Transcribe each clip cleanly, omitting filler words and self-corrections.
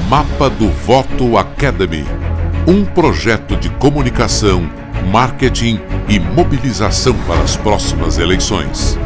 Mapa do Voto Academy, um projeto de comunicação, marketing e mobilização para as próximas eleições.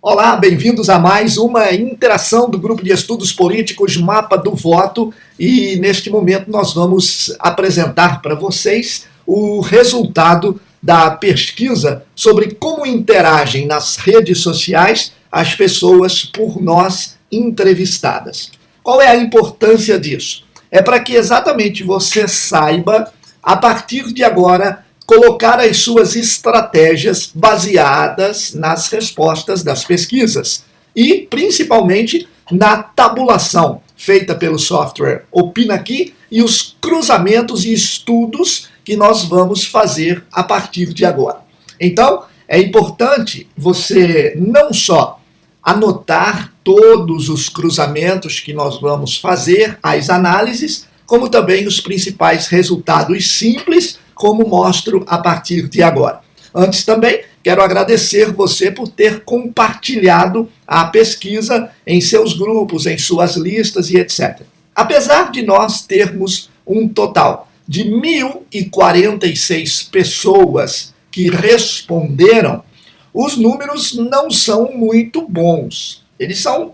Olá, bem-vindos a mais uma interação do Grupo de Estudos Políticos Mapa do Voto, e neste momento nós vamos apresentar para vocês o resultado da pesquisa sobre como interagem nas redes sociais as pessoas por nós entrevistadas. Qual é a importância disso? É para que exatamente você saiba, a partir de agora, colocar as suas estratégias baseadas nas respostas das pesquisas e, principalmente, na tabulação feita pelo software OpinaAqui e os cruzamentos e estudos que nós vamos fazer a partir de agora. Então, é importante você não só anotar todos os cruzamentos que nós vamos fazer, as análises, como também os principais resultados simples, como mostro a partir de agora. Antes também, quero agradecer você por ter compartilhado a pesquisa em seus grupos, em suas listas e etc. Apesar de nós termos um total de 1.046 pessoas que responderam, os números não são muito bons. Eles são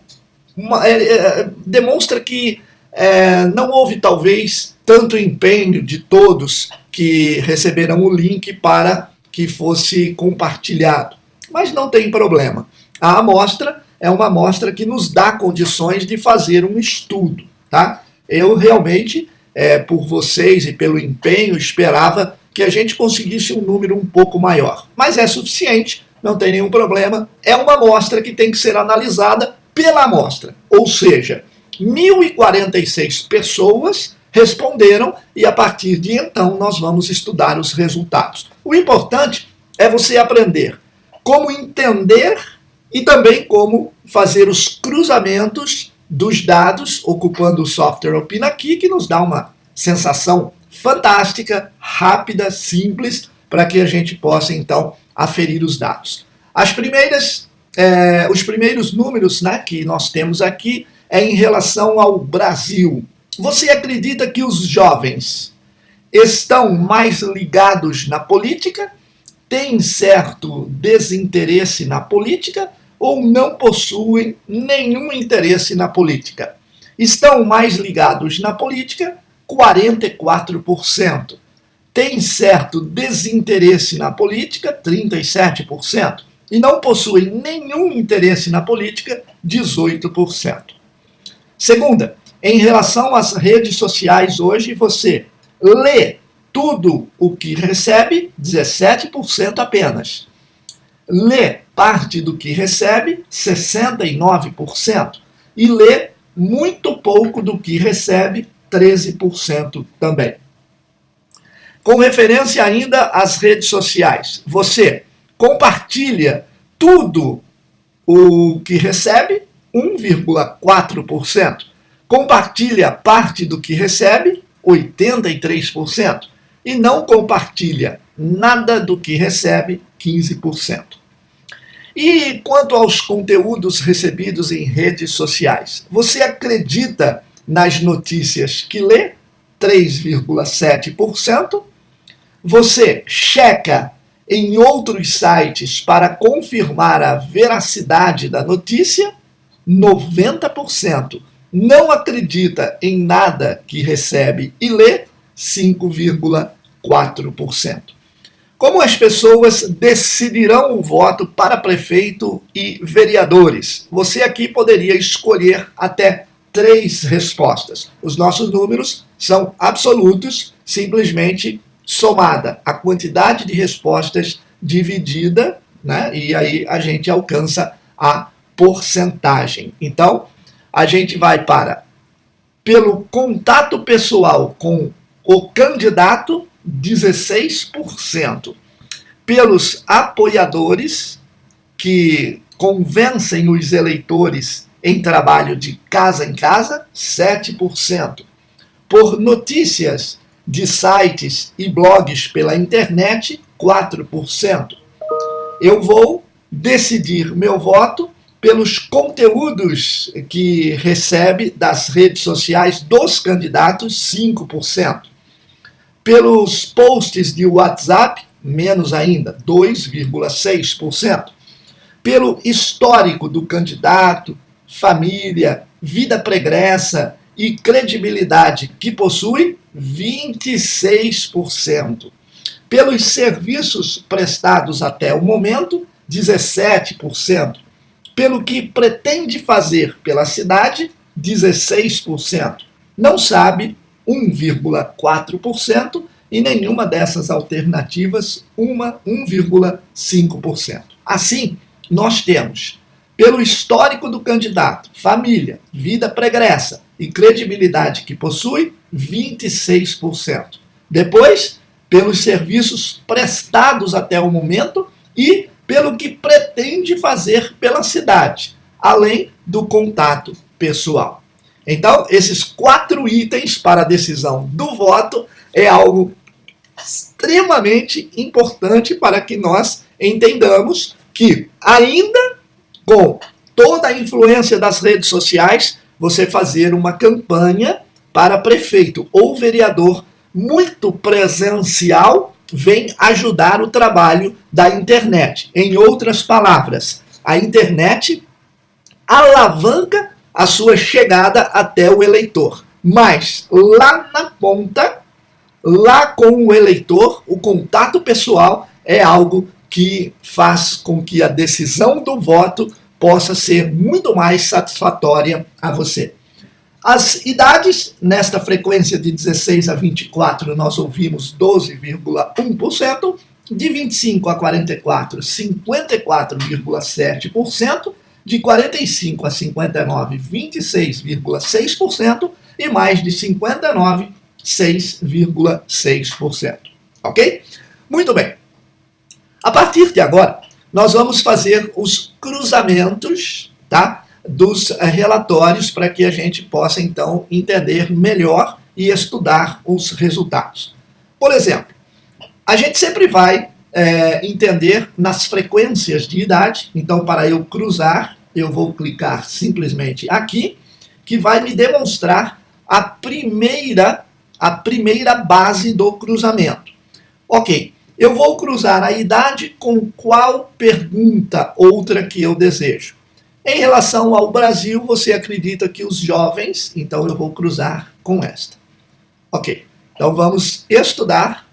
demonstra que não houve talvez tanto empenho de todos que receberam o link para que fosse compartilhado. Mas não tem problema. A amostra é uma amostra que nos dá condições de fazer um estudo, tá? Eu realmente, por vocês e pelo empenho, esperava que a gente conseguisse um número um pouco maior. Mas é suficiente, não tem nenhum problema. É uma amostra que tem que ser analisada pela amostra. Ou seja, 1.046 pessoas responderam e a partir de então nós vamos estudar os resultados. O importante é você aprender como entender e também como fazer os cruzamentos dos dados ocupando o software OpinaAqui, que nos dá uma sensação fantástica, rápida, simples, para que a gente possa então aferir os dados. Os primeiros números, né, que nós temos aqui é em relação ao Brasil. Você acredita que os jovens estão mais ligados na política, têm certo desinteresse na política ou não possuem nenhum interesse na política? Estão mais ligados na política, 44%. Tem certo desinteresse na política, 37%. E não possuem nenhum interesse na política, 18%. Segunda, em relação às redes sociais hoje, você lê tudo o que recebe, 17% apenas. Lê parte do que recebe, 69%. E lê muito pouco do que recebe, 13% também. Com referência ainda às redes sociais, você compartilha tudo o que recebe, 1,4%. Compartilha parte do que recebe, 83%. E não compartilha nada do que recebe, 15%. E quanto aos conteúdos recebidos em redes sociais, você acredita nas notícias que lê? 3,7%. Você checa em outros sites para confirmar a veracidade da notícia? 90%. Não acredita em nada que recebe e lê? 5,4%. Como as pessoas decidirão o voto para prefeito e vereadores? Você aqui poderia escolher até 3 respostas. Os nossos números são absolutos, simplesmente somada a quantidade de respostas dividida, né? E aí a gente alcança a porcentagem. Então, a gente vai pelo contato pessoal com o candidato, 16%. Pelos apoiadores, que convencem os eleitores em trabalho de casa em casa, 7%. Por notícias de sites e blogs pela internet, 4%. Eu vou decidir meu voto pelos conteúdos que recebe das redes sociais dos candidatos, 5%. Pelos posts de WhatsApp, menos ainda, 2,6%. Pelo histórico do candidato, família, vida pregressa e credibilidade que possui, 26%. Pelos serviços prestados até o momento, 17%. Pelo que pretende fazer pela cidade, 16%. Não sabe, 1,4%. E nenhuma dessas alternativas, 1,5%. Assim, nós temos, pelo histórico do candidato, família, vida pregressa e credibilidade que possui, 26%. Depois, pelos serviços prestados até o momento e pelo que pretende fazer pela cidade, além do contato pessoal. Então, esses 4 itens para a decisão do voto é algo extremamente importante para que nós entendamos que, ainda com toda a influência das redes sociais, você fazer uma campanha para prefeito ou vereador muito presencial vem ajudar o trabalho da internet. Em outras palavras, a internet alavanca a sua chegada até o eleitor. Mas lá na ponta, lá com o eleitor, o contato pessoal é algo que faz com que a decisão do voto possa ser muito mais satisfatória a você. As idades, nesta frequência de 16 a 24, nós ouvimos 12,1%, de 25 a 44, 54,7%, de 45 a 59, 26,6%, e mais de 59, 6,6%. Ok? Muito bem. A partir de agora, nós vamos fazer os cruzamentos, tá, dos relatórios para que a gente possa, então, entender melhor e estudar os resultados. Por exemplo, a gente sempre vai entender nas frequências de idade. Então, para eu cruzar, eu vou clicar simplesmente aqui, que vai me demonstrar a primeira base do cruzamento. Ok, eu vou cruzar a idade com qual pergunta outra que eu desejo? Em relação ao Brasil, você acredita que os jovens, então eu vou cruzar com esta. Ok, então vamos estudar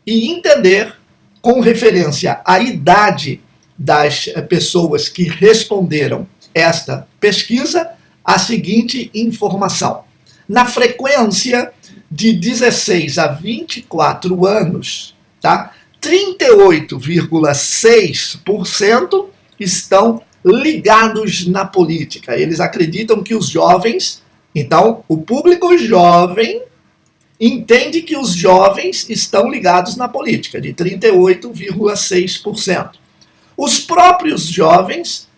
e entender, com referência à idade das pessoas que responderam esta pesquisa, a seguinte informação. Na frequência de 16 a 24 anos, tá? 38,6% estão ligados na política. Eles acreditam que os jovens, então, o público jovem entende que os jovens estão ligados na política, de 38,6%. Os próprios jovens,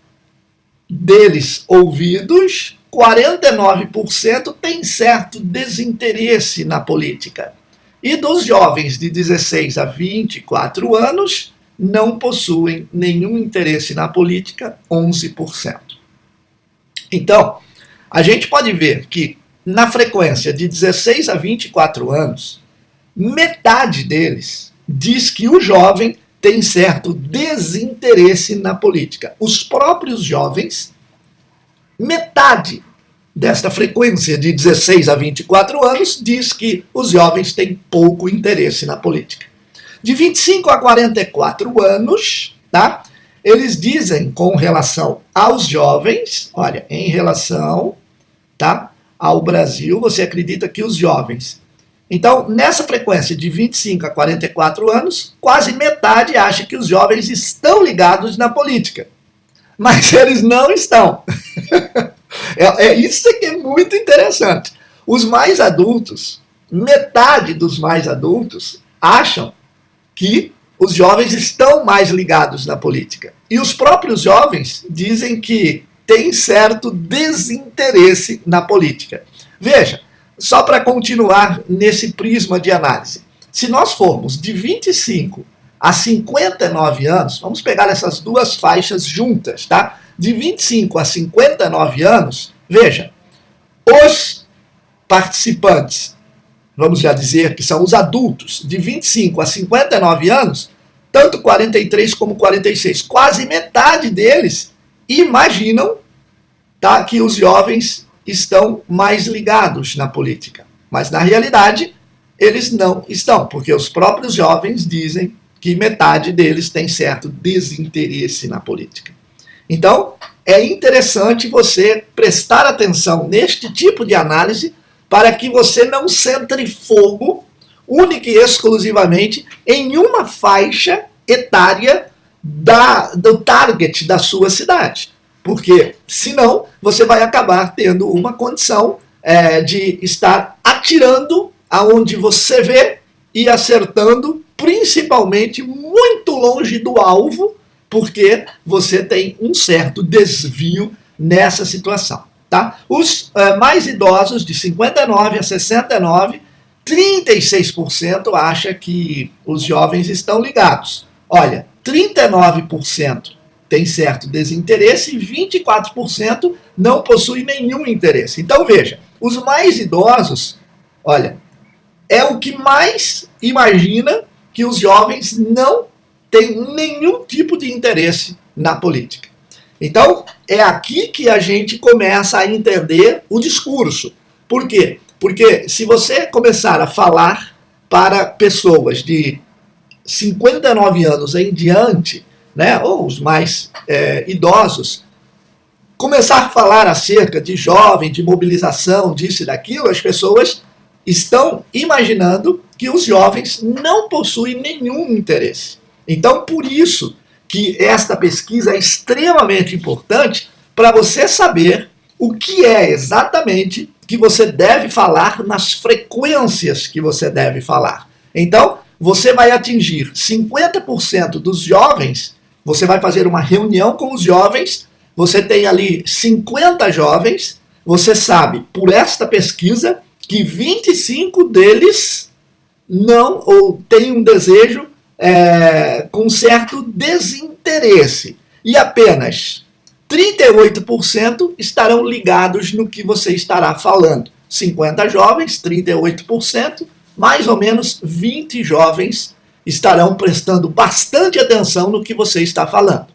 deles ouvidos, 49% têm certo desinteresse na política. E dos jovens de 16 a 24 anos, não possuem nenhum interesse na política, 11%. Então, a gente pode ver que na frequência de 16 a 24 anos, metade deles diz que o jovem tem certo desinteresse na política. Os próprios jovens, metade desta frequência de 16 a 24 anos, diz que os jovens têm pouco interesse na política. De 25 a 44 anos, tá? Eles dizem com relação aos jovens, olha, em relação, tá, ao Brasil, você acredita que os jovens. Então, nessa frequência de 25 a 44 anos, quase metade acha que os jovens estão ligados na política. Mas eles não estão. Isso que é muito interessante. Os mais adultos, metade dos mais adultos, acham que os jovens estão mais ligados na política. E os próprios jovens dizem que têm certo desinteresse na política. Veja, só para continuar nesse prisma de análise, se nós formos de 25 a 59 anos, vamos pegar essas duas faixas juntas, tá? de 25 a 59 anos, veja, os participantes, vamos já dizer que são os adultos, de 25 a 59 anos, tanto 43 como 46, quase metade deles imaginam, tá, que os jovens estão mais ligados na política. Mas, na realidade, eles não estão, porque os próprios jovens dizem que metade deles tem certo desinteresse na política. Então, é interessante você prestar atenção neste tipo de análise para que você não centre fogo única e exclusivamente em uma faixa etária do target da sua cidade. Porque, senão, você vai acabar tendo uma condição de estar atirando aonde você vê e acertando, principalmente, muito longe do alvo, porque você tem um certo desvio nessa situação. Tá? Os mais idosos, de 59 a 69, 36% acha que os jovens estão ligados. Olha, 39% tem certo desinteresse e 24% não possui nenhum interesse. Então veja, os mais idosos, olha, é o que mais imagina que os jovens não têm nenhum tipo de interesse na política. Então, é aqui que a gente começa a entender o discurso. Por quê? Porque se você começar a falar para pessoas de 59 anos em diante, né, ou os mais idosos, começar a falar acerca de jovem, de mobilização, disso e daquilo, as pessoas estão imaginando que os jovens não possuem nenhum interesse. Então, por isso que esta pesquisa é extremamente importante para você saber o que é exatamente que você deve falar nas frequências que você deve falar. Então, você vai atingir 50% dos jovens, você vai fazer uma reunião com os jovens, você tem ali 50 jovens, você sabe, por esta pesquisa, que 25 deles não, ou têm um desejo com certo desinteresse. E apenas 38% estarão ligados no que você estará falando. 50 jovens, 38%, mais ou menos 20 jovens estarão prestando bastante atenção no que você está falando.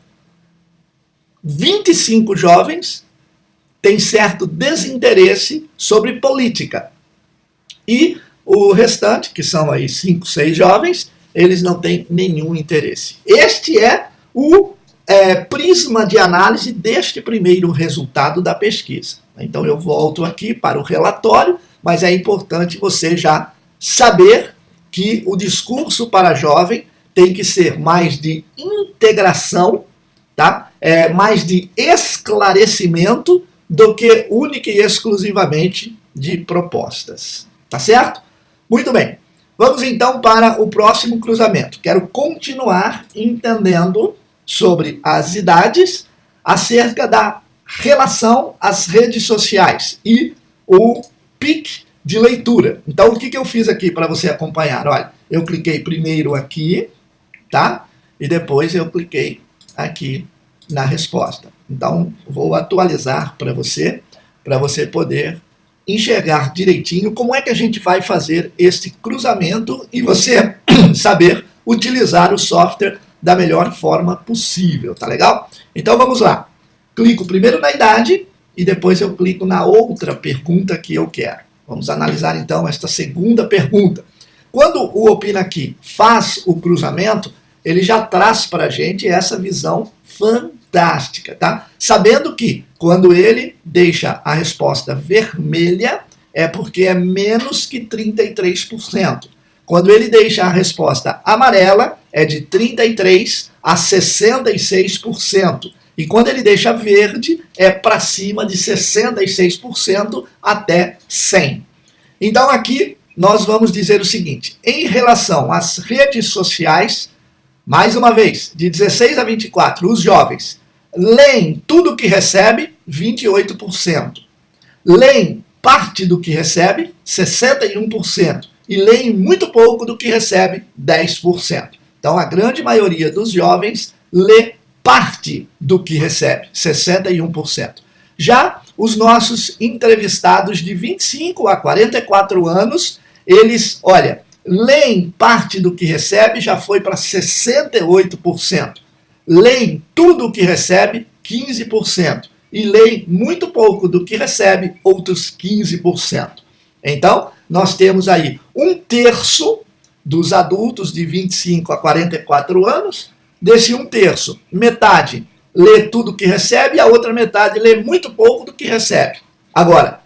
25 jovens têm certo desinteresse sobre política. E o restante, que são aí 5, 6 jovens, eles não têm nenhum interesse. Este é o prisma de análise deste primeiro resultado da pesquisa. Então eu volto aqui para o relatório, mas é importante você já saber que o discurso para jovem tem que ser mais de integração, tá? Mais de esclarecimento do que única e exclusivamente de propostas. Tá certo? Muito bem. Vamos então para o próximo cruzamento. Quero continuar entendendo sobre as idades acerca da relação às redes sociais e o pique de leitura. Então, o que eu fiz aqui para você acompanhar? Olha, eu cliquei primeiro aqui, tá? E depois eu cliquei aqui na resposta. Então, vou atualizar para você poder enxergar direitinho como é que a gente vai fazer este cruzamento e você saber utilizar o software da melhor forma possível, tá legal? Então vamos lá. Clico primeiro na idade e depois eu clico na outra pergunta que eu quero. Vamos analisar então esta segunda pergunta. Quando o Opina Aqui faz o cruzamento, ele já traz para a gente essa visão fantástica, tá? Sabendo que quando ele deixa a resposta vermelha, é porque é menos que 33%. Quando ele deixa a resposta amarela, é de 33% a 66%. E quando ele deixa verde, é para cima de 66% até 100%. Então aqui nós vamos dizer o seguinte, em relação às redes sociais, mais uma vez, de 16 a 24, os jovens leem tudo o que recebe, 28%. Leem parte do que recebe, 61%. E leem muito pouco do que recebe, 10%. Então, a grande maioria dos jovens lê parte do que recebe, 61%. Já os nossos entrevistados de 25 a 44 anos, eles, olha, leem parte do que recebe, já foi para 68%. Leem tudo o que recebe, 15%. E leem muito pouco do que recebe, outros 15%. Então, nós temos aí 1/3 dos adultos de 25 a 44 anos, desse 1/3, metade lê tudo o que recebe e a outra metade lê muito pouco do que recebe. Agora,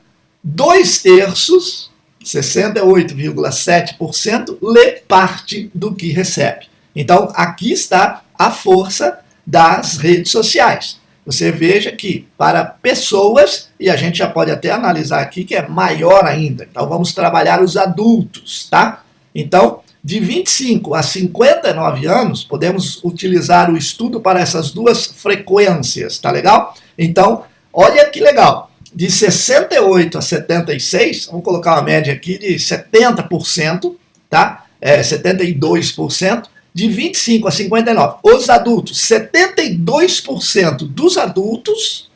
2/3, 68,7%, lê parte do que recebe. Então, aqui está a força das redes sociais. Você veja que para pessoas, e a gente já pode até analisar aqui que é maior ainda, então vamos trabalhar os adultos, tá? Então, de 25 a 59 anos, podemos utilizar o estudo para essas duas frequências, tá legal? Então, olha que legal, de 68 a 76, vamos colocar uma média aqui de 70%, tá? 72%, de 25 a 59. Os adultos, 72% dos adultos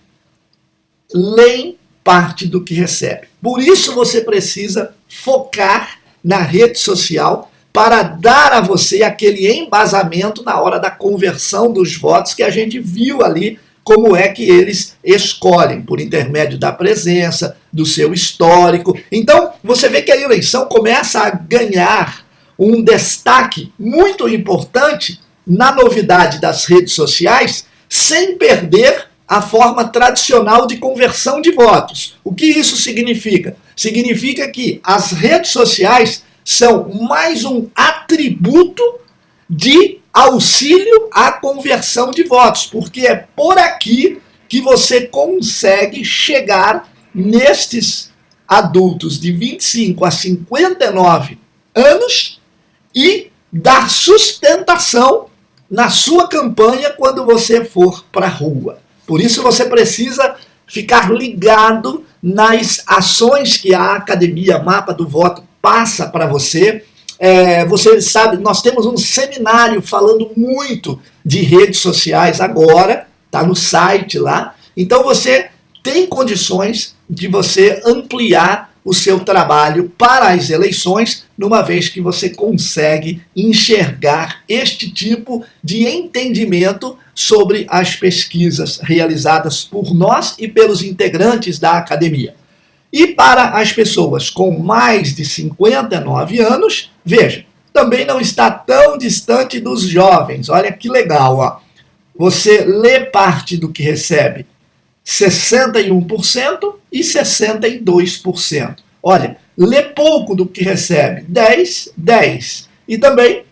leem parte do que recebe. Por isso você precisa focar na rede social para dar a você aquele embasamento na hora da conversão dos votos que a gente viu ali, como é que eles escolhem, por intermédio da presença, do seu histórico. Então, você vê que a eleição começa a ganhar um destaque muito importante na novidade das redes sociais, sem perder a forma tradicional de conversão de votos. O que isso significa? Significa que as redes sociais são mais um atributo de auxílio à conversão de votos, porque é por aqui que você consegue chegar nestes adultos de 25 a 59 anos e dar sustentação na sua campanha quando você for para a rua. Por isso você precisa ficar ligado nas ações que a Academia Mapa do Voto passa para você. Você sabe, nós temos um seminário falando muito de redes sociais agora, está no site lá. Então você tem condições de você ampliar o seu trabalho para as eleições, numa vez que você consegue enxergar este tipo de entendimento sobre as pesquisas realizadas por nós e pelos integrantes da academia. E para as pessoas com mais de 59 anos, veja, também não está tão distante dos jovens. Olha que legal, ó. Você lê parte do que recebe, 61% e 62%. Olha, lê pouco do que recebe, 10. E também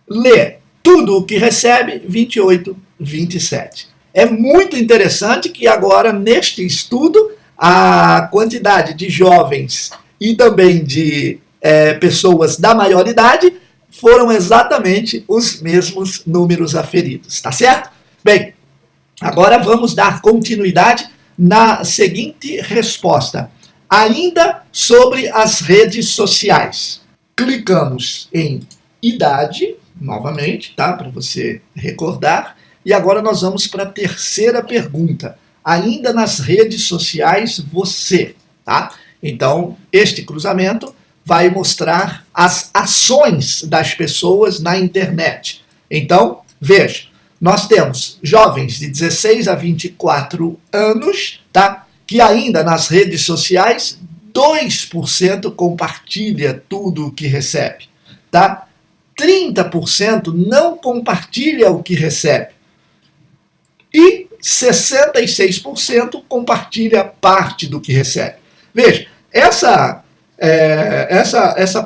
lê tudo o que recebe, 28, 27. É muito interessante que agora, neste estudo, a quantidade de jovens e também de pessoas da maioridade foram exatamente os mesmos números aferidos, tá certo? Bem, agora vamos dar continuidade na seguinte resposta. Ainda sobre as redes sociais. Clicamos em idade, novamente, tá? Para você recordar. E agora nós vamos para a terceira pergunta. Ainda nas redes sociais, você, tá? Então, este cruzamento vai mostrar as ações das pessoas na internet. Então, veja, nós temos jovens de 16 a 24 anos, tá? Que ainda nas redes sociais, 2% compartilha tudo o que recebe, tá? 30% não compartilha o que recebe. E 66% compartilha parte do que recebe. Veja, essa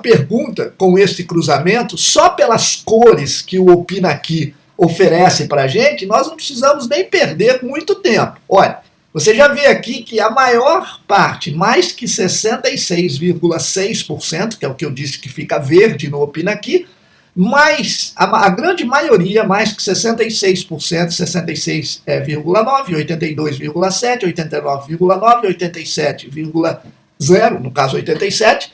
pergunta com este cruzamento, só pelas cores que o Opina Aqui oferece para a gente, nós não precisamos nem perder muito tempo. Olha, você já vê aqui que a maior parte, mais que 66,6%, que é o que eu disse que fica verde no Opina Aqui, mas a grande maioria, mais que 66%, 66,9%, 82,7%, 89,9%, 87,0%, no caso 87%,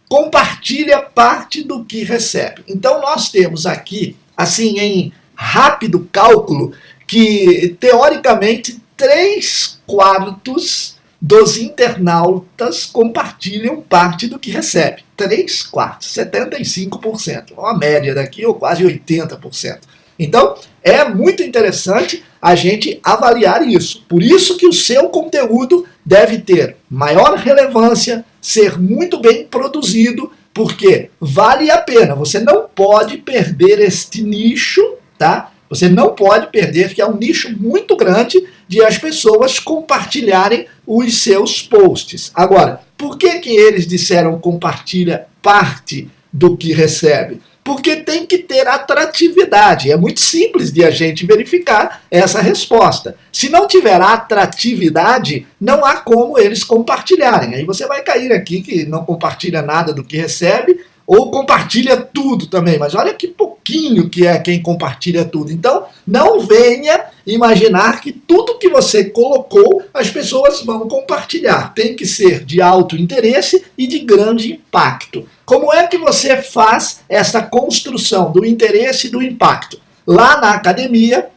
compartilha parte do que recebe. Então nós temos aqui, assim, em rápido cálculo, que, teoricamente, 3/4 dos internautas compartilham parte do que recebe. 3/4, 75%. Uma média daqui, ou quase 80%. Então, é muito interessante a gente avaliar isso. Por isso que o seu conteúdo deve ter maior relevância, ser muito bem produzido, porque vale a pena. Você não pode perder este nicho, tá? Você não pode perder, que é um nicho muito grande de as pessoas compartilharem os seus posts. Agora, por que eles disseram compartilha parte do que recebe? Porque tem que ter atratividade. É muito simples de a gente verificar essa resposta. Se não tiver atratividade, não há como eles compartilharem. Aí você vai cair aqui que não compartilha nada do que recebe, ou compartilha tudo também, mas olha que pouquinho que é quem compartilha tudo. Então, não venha imaginar que tudo que você colocou, as pessoas vão compartilhar. Tem que ser de alto interesse e de grande impacto. Como é que você faz essa construção do interesse e do impacto? Lá na academia,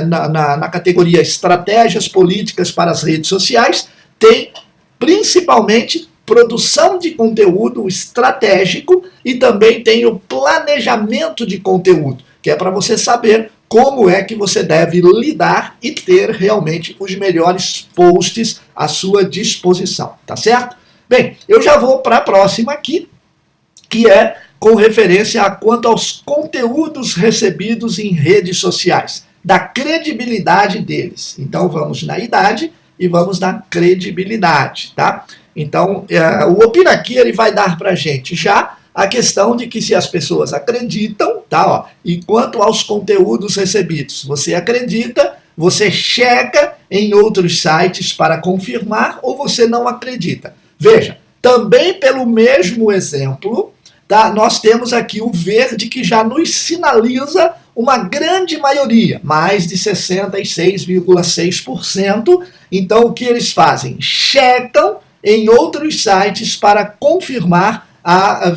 na categoria Estratégias Políticas para as Redes Sociais, tem principalmente produção de conteúdo estratégico e também tem o planejamento de conteúdo, que é para você saber como é que você deve lidar e ter realmente os melhores posts à sua disposição, tá certo? Bem, eu já vou para a próxima aqui, que é com referência a quanto aos conteúdos recebidos em redes sociais, da credibilidade deles. Então vamos na idade e vamos na credibilidade, tá? Então, o Opina Aqui ele vai dar para a gente já a questão de que se as pessoas acreditam, tá? Ó, e quanto aos conteúdos recebidos, você acredita, você checa em outros sites para confirmar ou você não acredita. Veja, também pelo mesmo exemplo, tá? Nós temos aqui o verde que já nos sinaliza uma grande maioria, mais de 66,6%. Então, o que eles fazem? Checam em outros sites para confirmar a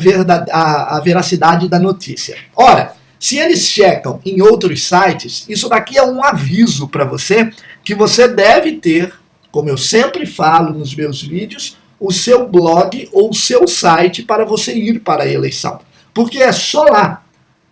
veracidade da notícia. Ora, se eles checam em outros sites, isso daqui é um aviso para você que você deve ter, como eu sempre falo nos meus vídeos, o seu blog ou o seu site para você ir para a eleição. Porque é só lá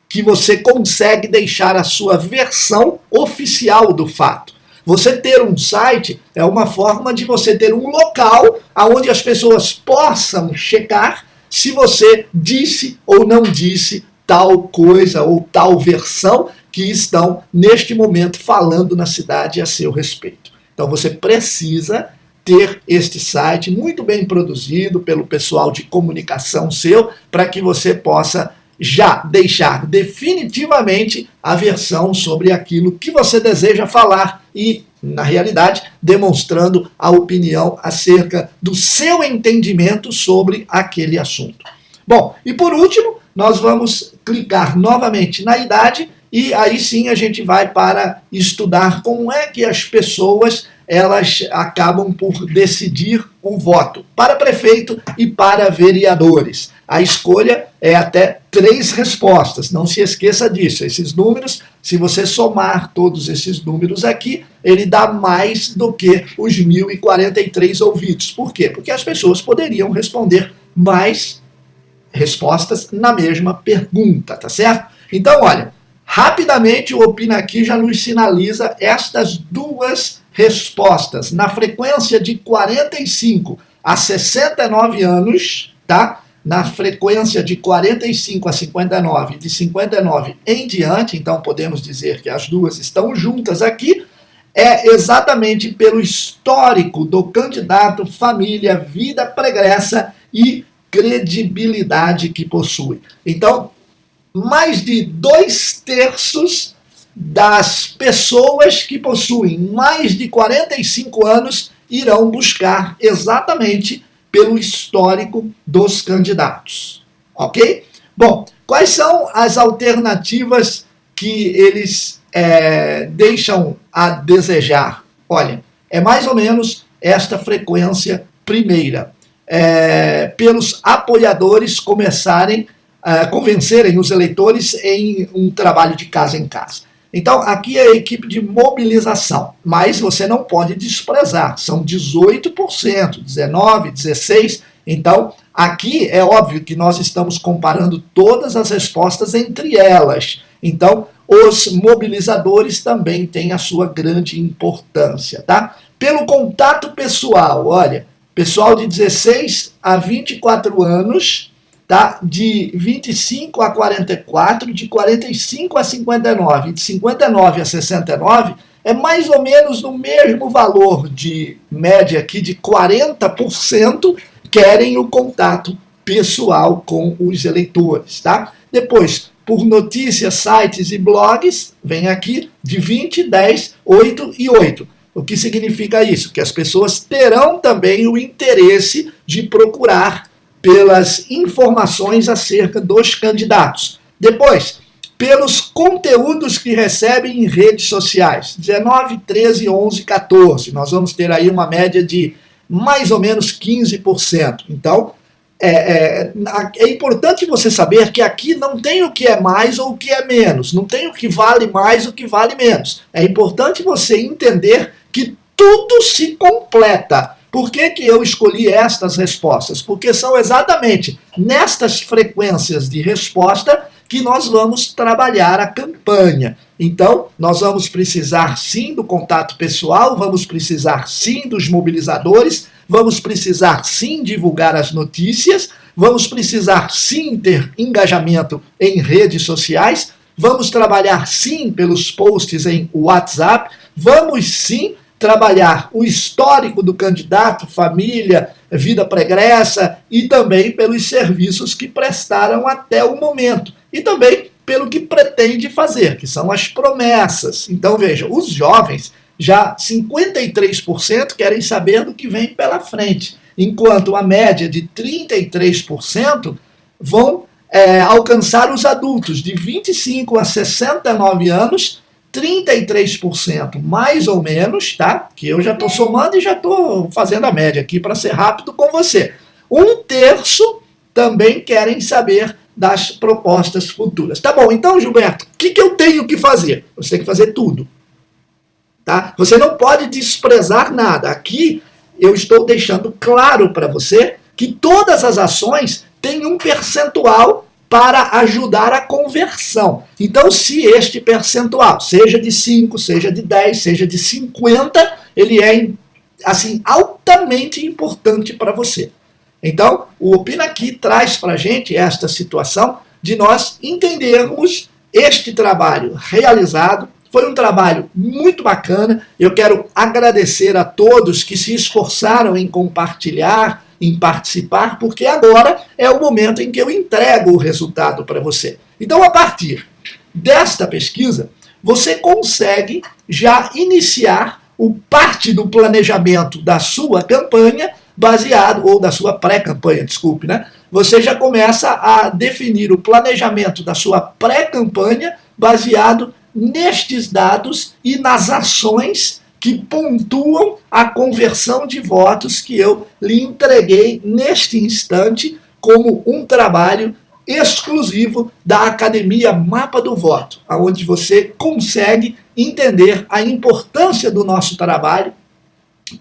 que você consegue deixar a sua versão oficial do fato. Você ter um site é uma forma de você ter um local onde as pessoas possam checar se você disse ou não disse tal coisa ou tal versão que estão, neste momento, falando na cidade a seu respeito. Então você precisa ter este site muito bem produzido pelo pessoal de comunicação seu, para que você possa já deixar definitivamente a versão sobre aquilo que você deseja falar e, na realidade, demonstrando a opinião acerca do seu entendimento sobre aquele assunto. Bom, e por último, nós vamos clicar novamente na idade e aí sim a gente vai para estudar como é que as pessoas elas acabam por decidir o voto para prefeito e para vereadores. A escolha é até 3 respostas, não se esqueça disso. Esses números, se você somar todos esses números aqui, ele dá mais do que os 1.043 ouvidos. Por quê? Porque as pessoas poderiam responder mais respostas na mesma pergunta, tá certo? Então, olha, rapidamente o Opina Aqui já nos sinaliza estas 2 respostas na frequência de 45 a 69 anos, tá? Na frequência de 45 a 59, de 59 em diante, então podemos dizer que as 2 estão juntas aqui, é exatamente pelo histórico do candidato, família, vida pregressa e credibilidade que possui. Então, mais de 2/3 das pessoas que possuem mais de 45 anos irão buscar exatamente pelo histórico dos candidatos. Ok? Bom, quais são as alternativas que eles deixam a desejar? Olha, é mais ou menos esta frequência primeira. Pelos apoiadores começarem a convencerem os eleitores em um trabalho de casa em casa. Então, aqui é a equipe de mobilização, mas você não pode desprezar, são 18%, 19%, 16%. Então, aqui é óbvio que nós estamos comparando todas as respostas entre elas. Então, os mobilizadores também têm a sua grande importância, tá? Pelo contato pessoal, olha, pessoal de 16 a 24 anos, tá? De 25 a 44, de 45 a 59, de 59 a 69, é mais ou menos no mesmo valor de média aqui de 40% querem o contato pessoal com os eleitores, tá? Depois, por notícias, sites e blogs, vem aqui de 20, 10, 8 e 8. O que significa isso? Que as pessoas terão também o interesse de procurar pelas informações acerca dos candidatos. Depois, pelos conteúdos que recebem em redes sociais, 19, 13, 11, 14. Nós vamos ter aí uma média de mais ou menos 15%. Então, é importante você saber que aqui não tem o que é mais ou o que é menos, não tem o que vale mais ou o que vale menos. É importante você entender que tudo se completa. Por que eu escolhi estas respostas? Porque são exatamente nestas frequências de resposta que nós vamos trabalhar a campanha. Então, nós vamos precisar sim do contato pessoal, vamos precisar sim dos mobilizadores, vamos precisar sim divulgar as notícias, vamos precisar sim ter engajamento em redes sociais, vamos trabalhar sim pelos posts em WhatsApp, vamos sim trabalhar o histórico do candidato, família, vida pregressa e também pelos serviços que prestaram até o momento. E também pelo que pretende fazer, que são as promessas. Então, veja, os jovens, já 53% querem saber do que vem pela frente, enquanto a média de 33% vão alcançar os adultos de 25 a 69 anos, 33% mais ou menos, tá? Que eu já estou somando e já estou fazendo a média aqui para ser rápido com você. 1/3 também querem saber das propostas futuras. Tá bom, então, Gilberto, o que eu tenho que fazer? Você tem que fazer tudo. Tá? Você não pode desprezar nada. Aqui eu estou deixando claro para você que todas as ações têm um percentual para ajudar a conversão. Então, se este percentual, seja de 5, seja de 10, seja de 50, ele é assim, altamente importante para você. Então, o Opina Aqui traz para a gente esta situação de nós entendermos este trabalho realizado. Foi um trabalho muito bacana. Eu quero agradecer a todos que se esforçaram em compartilhar, em participar, porque agora é o momento em que eu entrego o resultado para você. Então, a partir desta pesquisa, você consegue já iniciar parte do planejamento da sua campanha baseado, ou da sua pré-campanha, desculpe, né? Você já começa a definir o planejamento da sua pré-campanha baseado nestes dados e nas ações que pontuam a conversão de votos que eu lhe entreguei neste instante como um trabalho exclusivo da Academia Mapa do Voto, onde você consegue entender a importância do nosso trabalho.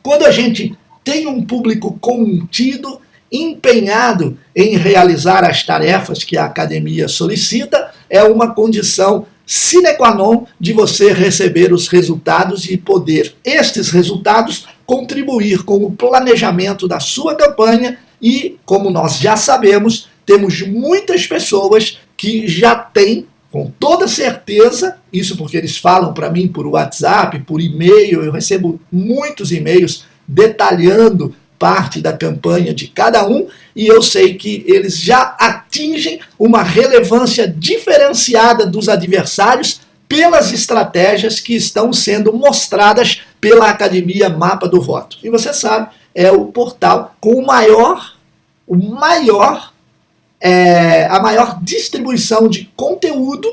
Quando a gente tem um público contido, empenhado em realizar as tarefas que a academia solicita, é uma condição sine qua non de você receber os resultados e poder, estes resultados, contribuir com o planejamento da sua campanha e, como nós já sabemos, temos muitas pessoas que já têm, com toda certeza, isso porque eles falam para mim por WhatsApp, por e-mail, eu recebo muitos e-mails detalhando parte da campanha de cada um, e eu sei que eles já atingem uma relevância diferenciada dos adversários pelas estratégias que estão sendo mostradas pela Academia Mapa do Voto. E você sabe, é o portal com a maior distribuição de conteúdo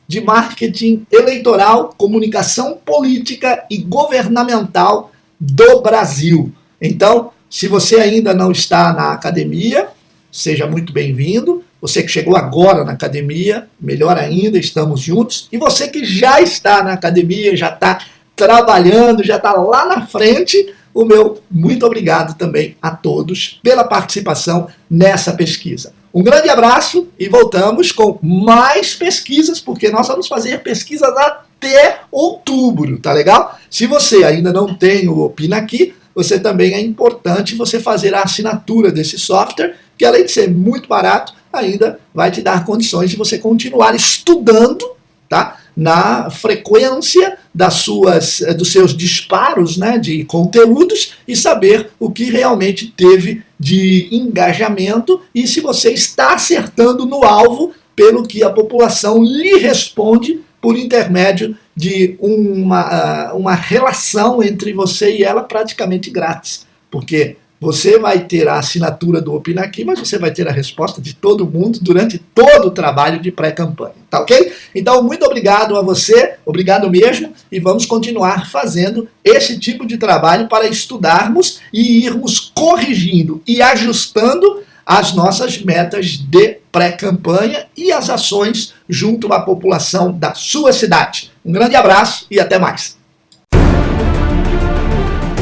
de marketing eleitoral, comunicação política e governamental do Brasil. Então, se você ainda não está na academia, seja muito bem-vindo. Você que chegou agora na academia, melhor ainda, estamos juntos. E você que já está na academia, já está trabalhando, já está lá na frente, o meu muito obrigado também a todos pela participação nessa pesquisa. Um grande abraço e voltamos com mais pesquisas, porque nós vamos fazer pesquisas até outubro, tá legal? Se você ainda não tem o Opina Aqui, você também é importante você fazer a assinatura desse software, que além de ser muito barato, ainda vai te dar condições de você continuar estudando, tá? Na frequência dos seus disparos, né, de conteúdos e saber o que realmente teve de engajamento e se você está acertando no alvo pelo que a população lhe responde por intermédio de uma relação entre você e ela praticamente grátis. Porque você vai ter a assinatura do Opina Aqui, mas você vai ter a resposta de todo mundo durante todo o trabalho de pré-campanha, tá ok? Então, muito obrigado a você, obrigado mesmo, e vamos continuar fazendo esse tipo de trabalho para estudarmos e irmos corrigindo e ajustando as nossas metas de pré-campanha e as ações junto à população da sua cidade. Um grande abraço e até mais.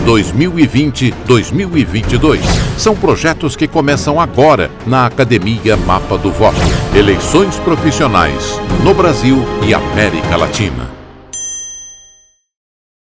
2020-2022 são projetos que começam agora na Academia Mapa do Voto. Eleições profissionais no Brasil e América Latina.